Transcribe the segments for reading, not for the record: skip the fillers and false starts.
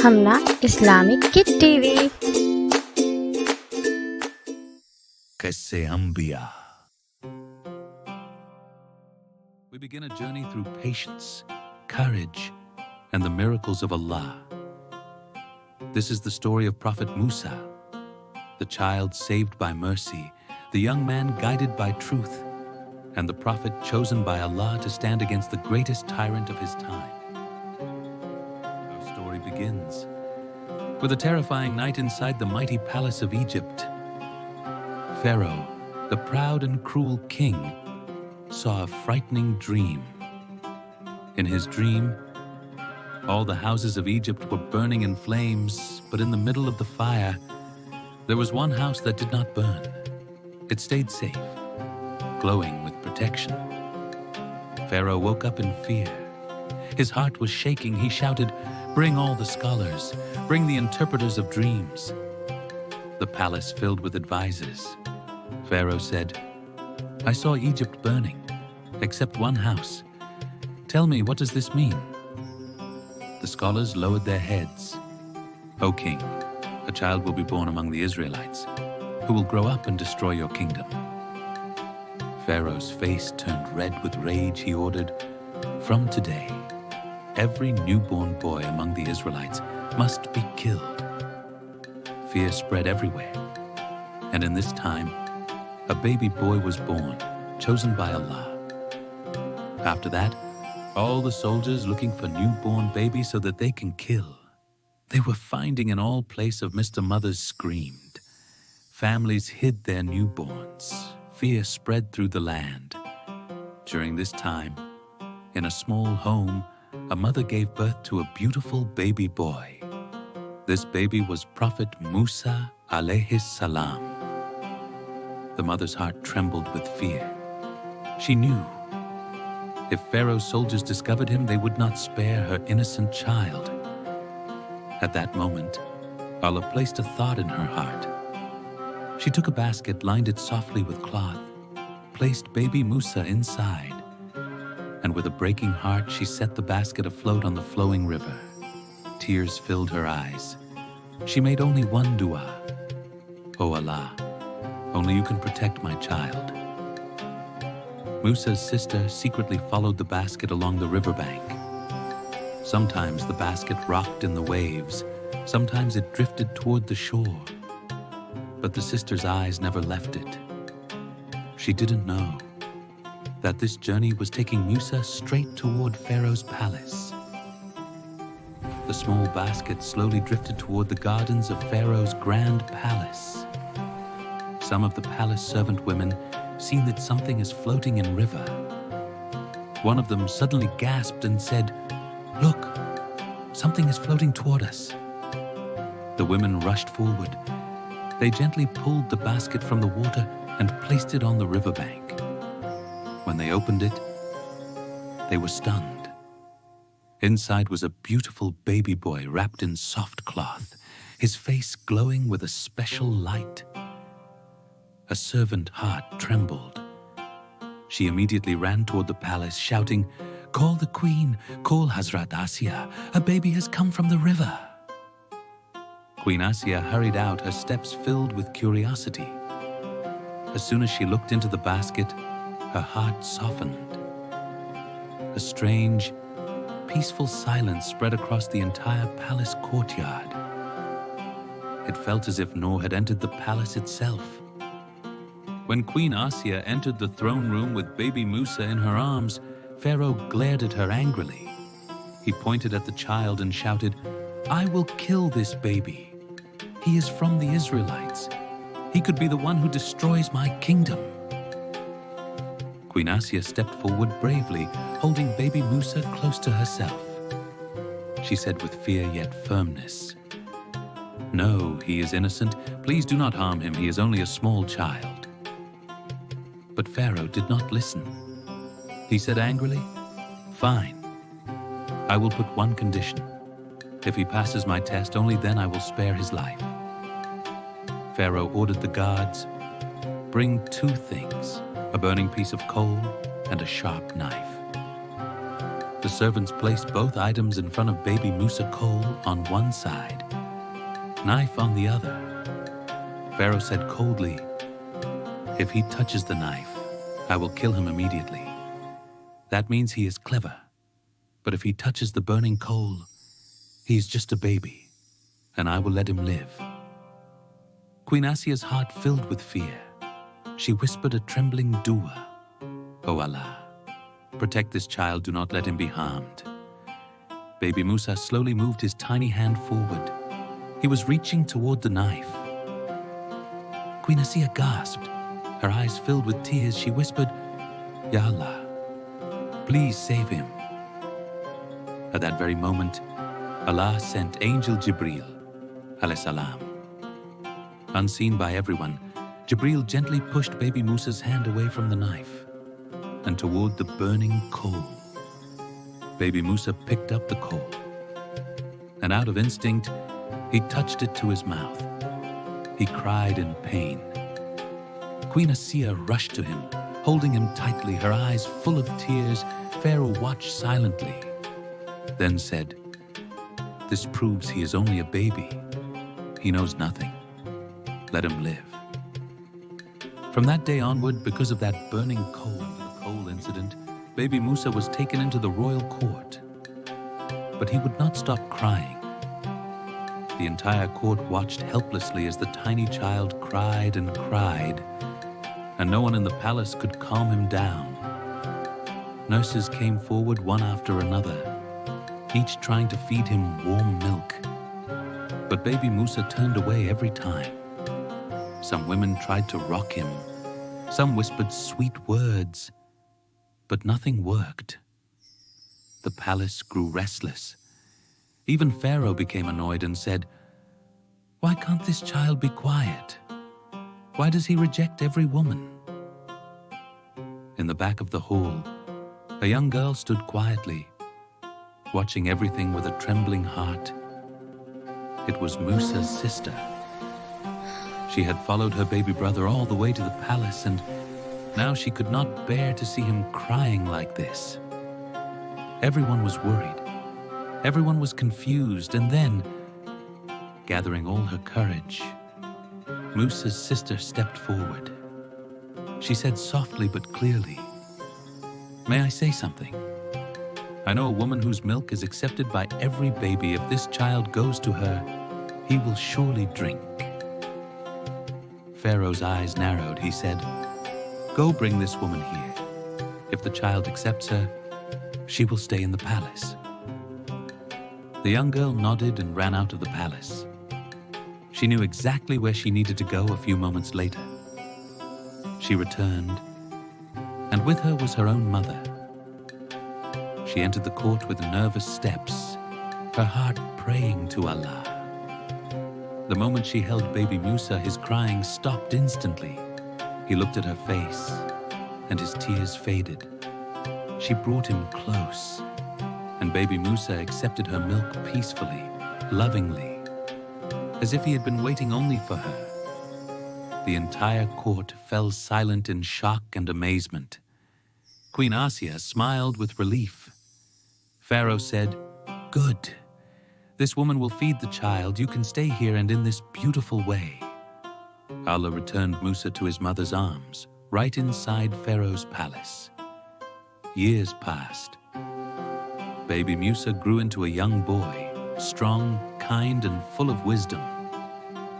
Hamna Islamic Kid TV. Qisse Anbiya. We begin a journey through patience, courage, and the miracles of Allah. This is the story of Prophet Musa, the child saved by mercy, the young man guided by truth, and the prophet chosen by Allah to stand against the greatest tyrant of his time. Our story begins with a terrifying night inside the mighty palace of Egypt. Pharaoh, the proud and cruel king, saw a frightening dream. In his dream, all the houses of Egypt were burning in flames, but in the middle of the fire, there was one house that did not burn. It stayed safe, glowing with protection. Pharaoh woke up in fear. His heart was shaking. He shouted, "Bring all the scholars, bring the interpreters of dreams." The palace filled with advisors. Pharaoh said, "I saw Egypt burning, except one house. Tell me, what does this mean?" The scholars lowered their heads. "O king, a child will be born among the Israelites, who will grow up and destroy your kingdom." Pharaoh's face turned red with rage. He ordered, "From today, every newborn boy among the Israelites must be killed." Fear spread everywhere, and in this time, a baby boy was born, chosen by Allah. After that, all the soldiers looking for newborn babies so that they can kill. They were finding in all place of Mr. Mothers screamed. Families hid their newborns. Fear spread through the land. During this time, in a small home, a mother gave birth to a beautiful baby boy. This baby was Prophet Musa alayhi salam. The mother's heart trembled with fear. She knew if Pharaoh's soldiers discovered him, they would not spare her innocent child. At that moment, Allah placed a thought in her heart. She took a basket, lined it softly with cloth, placed baby Musa inside, and with a breaking heart, she set the basket afloat on the flowing river. Tears filled her eyes. She made only one dua: "O Allah, only you can protect my child." Musa's sister secretly followed the basket along the riverbank. Sometimes the basket rocked in the waves, sometimes it drifted toward the shore. But the sister's eyes never left it. She didn't know that this journey was taking Musa straight toward Pharaoh's palace. The small basket slowly drifted toward the gardens of Pharaoh's grand palace. Some of the palace servant women seen that something is floating in river. One of them suddenly gasped and said, "Look, something is floating toward us." The women rushed forward. They gently pulled the basket from the water and placed it on the riverbank. When they opened it, they were stunned. Inside was a beautiful baby boy wrapped in soft cloth, his face glowing with a special light. A servant heart trembled. She immediately ran toward the palace, shouting, "Call the queen, call Hazrat Asiya, a baby has come from the river." Queen Asiya hurried out, her steps filled with curiosity. As soon as she looked into the basket, her heart softened. A strange, peaceful silence spread across the entire palace courtyard. It felt as if Noor had entered the palace itself. When Queen Asiya entered the throne room with baby Musa in her arms, Pharaoh glared at her angrily. He pointed at the child and shouted, "I will kill this baby. He is from the Israelites. He could be the one who destroys my kingdom." Queen Asiya stepped forward bravely, holding baby Musa close to herself. She said with fear yet firmness, "No, he is innocent. Please do not harm him. He is only a small child." But Pharaoh did not listen. He said angrily, "Fine. I will put one condition. If he passes my test, only then I will spare his life." Pharaoh ordered the guards, "Bring two things, a burning piece of coal and a sharp knife." The servants placed both items in front of baby Musa coal on one side, knife on the other. Pharaoh said coldly, "If he touches the knife, I will kill him immediately. That means he is clever. But if he touches the burning coal, he is just a baby, and I will let him live." Queen Asiya's heart filled with fear. She whispered a trembling dua, "O Allah, protect this child, do not let him be harmed." Baby Musa slowly moved his tiny hand forward. He was reaching toward the knife. Queen Asiya gasped. Her eyes filled with tears, she whispered, "Ya Allah, please save him." At that very moment, Allah sent Angel Jibreel, alayhi salam. Unseen by everyone, Jibreel gently pushed baby Musa's hand away from the knife and toward the burning coal. Baby Musa picked up the coal, and out of instinct, he touched it to his mouth. He cried in pain. Queen Asiya rushed to him, holding him tightly, her eyes full of tears. Pharaoh watched silently, then said, "This proves he is only a baby. He knows nothing. Let him live." From that day onward, because of that burning coal, the coal incident, baby Musa was taken into the royal court. But he would not stop crying. The entire court watched helplessly as the tiny child cried and cried, and no one in the palace could calm him down. Nurses came forward one after another, each trying to feed him warm milk. But baby Musa turned away every time. Some women tried to rock him. Some whispered sweet words, but nothing worked. The palace grew restless. Even Pharaoh became annoyed and said, "Why can't this child be quiet? Why does he reject every woman?" In the back of the hall, a young girl stood quietly, watching everything with a trembling heart. It was Musa's sister. She had followed her baby brother all the way to the palace, and now she could not bear to see him crying like this. Everyone was worried. Everyone was confused, and then, gathering all her courage, Musa's sister stepped forward. She said softly but clearly, "May I say something? I know a woman whose milk is accepted by every baby. If this child goes to her, he will surely drink." Pharaoh's eyes narrowed. He said, "Go bring this woman here. If the child accepts her, she will stay in the palace." The young girl nodded and ran out of the palace. She knew exactly where she needed to go a few moments later. She returned, and with her was her own mother. She entered the court with nervous steps, her heart praying to Allah. The moment she held baby Musa, his crying stopped instantly. He looked at her face, and his tears faded. She brought him close, and baby Musa accepted her milk peacefully, lovingly, as if he had been waiting only for her. The entire court fell silent in shock and amazement. Queen Asiya smiled with relief. Pharaoh said, "Good. This woman will feed the child. You can stay here and in this beautiful way." Allah returned Musa to his mother's arms, right inside Pharaoh's palace. Years passed. Baby Musa grew into a young boy, strong, kind, and full of wisdom.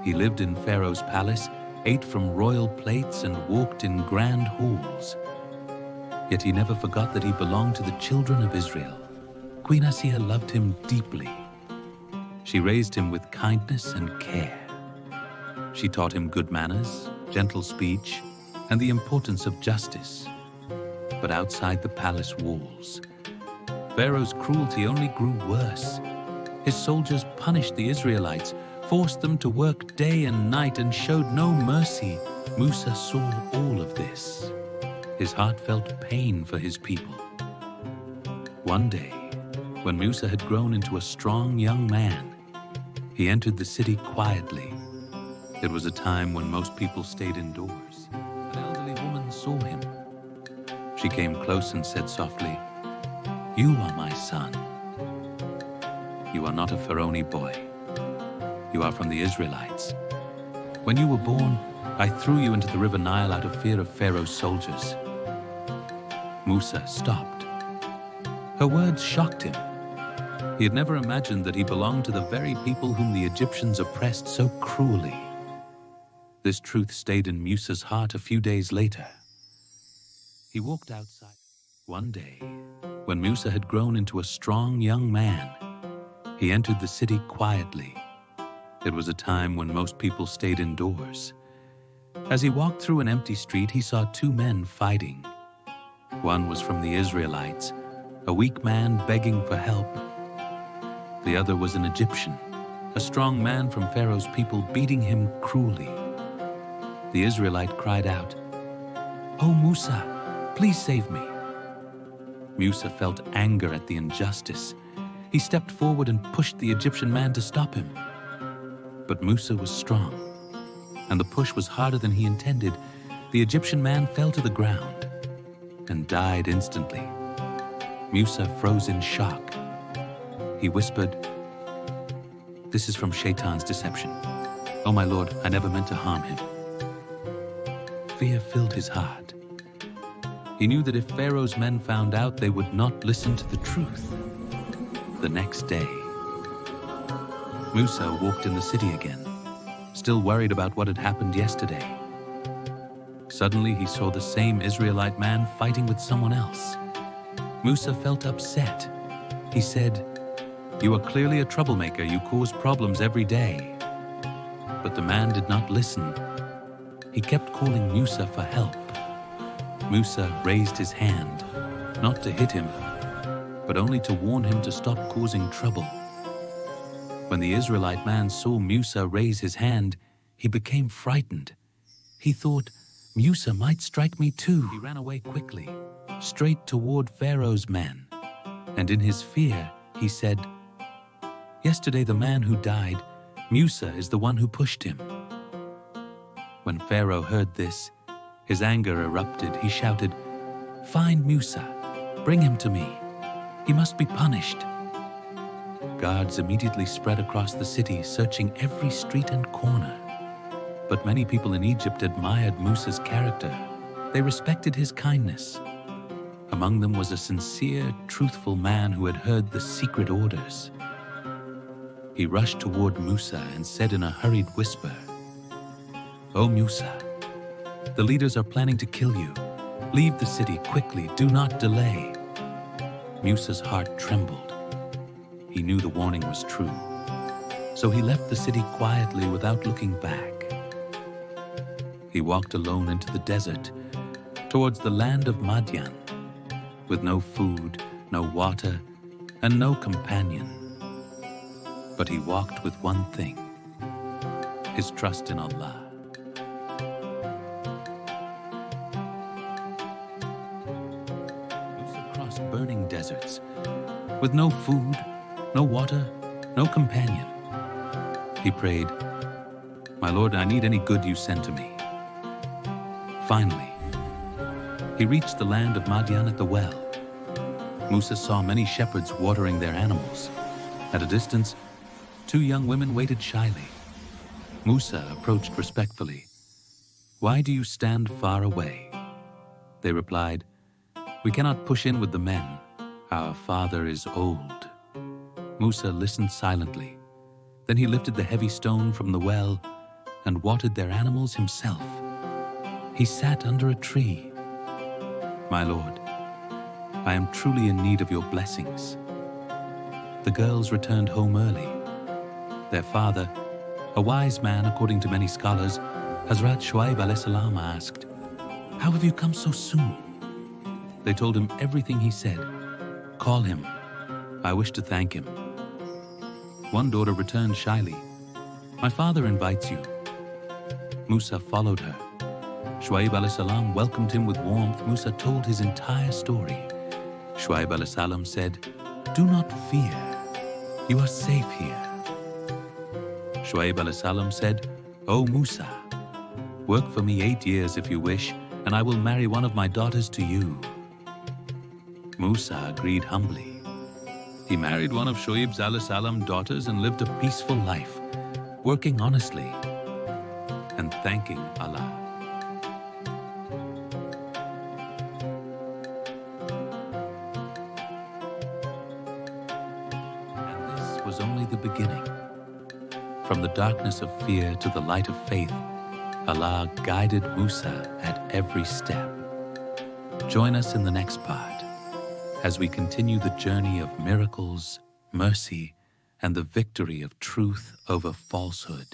He lived in Pharaoh's palace, ate from royal plates, and walked in grand halls. Yet he never forgot that he belonged to the children of Israel. Queen Asiya loved him deeply. She raised him with kindness and care. She taught him good manners, gentle speech, and the importance of justice. But outside the palace walls, Pharaoh's cruelty only grew worse. His soldiers punished the Israelites, forced them to work day and night, and showed no mercy. Musa saw all of this. His heart felt pain for his people. One day, when Musa had grown into a strong young man, he entered the city quietly. It was a time when most people stayed indoors. An elderly woman saw him. She came close and said softly, You are my son. You are not a Pharaoh boy. You are from the Israelites. When you were born, I threw you into the river Nile out of fear of Pharaoh's soldiers." Musa stopped. Her words shocked him. He had never imagined that he belonged to the very people whom the Egyptians oppressed so cruelly. This truth stayed in Musa's heart a few days later. He walked outside. One day, when Musa had grown into a strong young man, he entered the city quietly. It was a time when most people stayed indoors. As he walked through an empty street, he saw two men fighting. One was from the Israelites, a weak man begging for help. The other was an Egyptian, a strong man from Pharaoh's people beating him cruelly. The Israelite cried out, "Oh Musa, please save me." Musa felt anger at the injustice. He stepped forward and pushed the Egyptian man to stop him. But Musa was strong, and the push was harder than he intended. The Egyptian man fell to the ground and died instantly. Musa froze in shock. He whispered, "This is from Shaitan's deception. Oh my Lord, I never meant to harm him." Fear filled his heart. He knew that if Pharaoh's men found out, they would not listen to the truth. The next day, Musa walked in the city again, still worried about what had happened yesterday. Suddenly, he saw the same Israelite man fighting with someone else. Musa felt upset. He said, "You are clearly a troublemaker. You cause problems every day." But the man did not listen. He kept calling Musa for help. Musa raised his hand, not to hit him, but only to warn him to stop causing trouble. When the Israelite man saw Musa raise his hand, he became frightened. He thought, "Musa might strike me too." He ran away quickly, straight toward Pharaoh's men. And in his fear, he said, "Yesterday the man who died, Musa is the one who pushed him." When Pharaoh heard this, his anger erupted. He shouted, "Find Musa, bring him to me. He must be punished." Guards immediately spread across the city, searching every street and corner. But many people in Egypt admired Musa's character. They respected his kindness. Among them was a sincere, truthful man who had heard the secret orders. He rushed toward Musa and said in a hurried whisper, "Oh Musa, the leaders are planning to kill you. Leave the city quickly, do not delay." Musa's heart trembled. He knew the warning was true. So he left the city quietly without looking back. He walked alone into the desert, towards the land of Madyan, with no food, no water, and no companion. But he walked with one thing, his trust in Allah. Musa crossed burning deserts, with no food, no water, no companion. He prayed, "My Lord, I need any good you send to me." Finally, he reached the land of Madyan at the well. Musa saw many shepherds watering their animals. At a distance, two young women waited shyly. Musa approached respectfully. "Why do you stand far away?" They replied, "We cannot push in with the men. Our father is old." Musa listened silently. Then he lifted the heavy stone from the well and watered their animals himself. He sat under a tree. "My Lord, I am truly in need of your blessings." The girls returned home early. Their father, a wise man according to many scholars, Hazrat Shoaib a.s. asked, "How have you come so soon?" They told him everything he said. "Call him. I wish to thank him." One daughter returned shyly. "My father invites you." Musa followed her. Shoaib a.s. welcomed him with warmth. Musa told his entire story. Shoaib a.s. said, "Do not fear. You are safe here." Shoaib a.s. said, "O Musa, work for me 8 years if you wish, and I will marry one of my daughters to you." Musa agreed humbly. He married one of Shoaib's salam daughters and lived a peaceful life, working honestly and thanking Allah. And this was only the beginning. From the darkness of fear to the light of faith, Allah guided Musa at every step. Join us in the next part as we continue the journey of miracles, mercy, and the victory of truth over falsehood.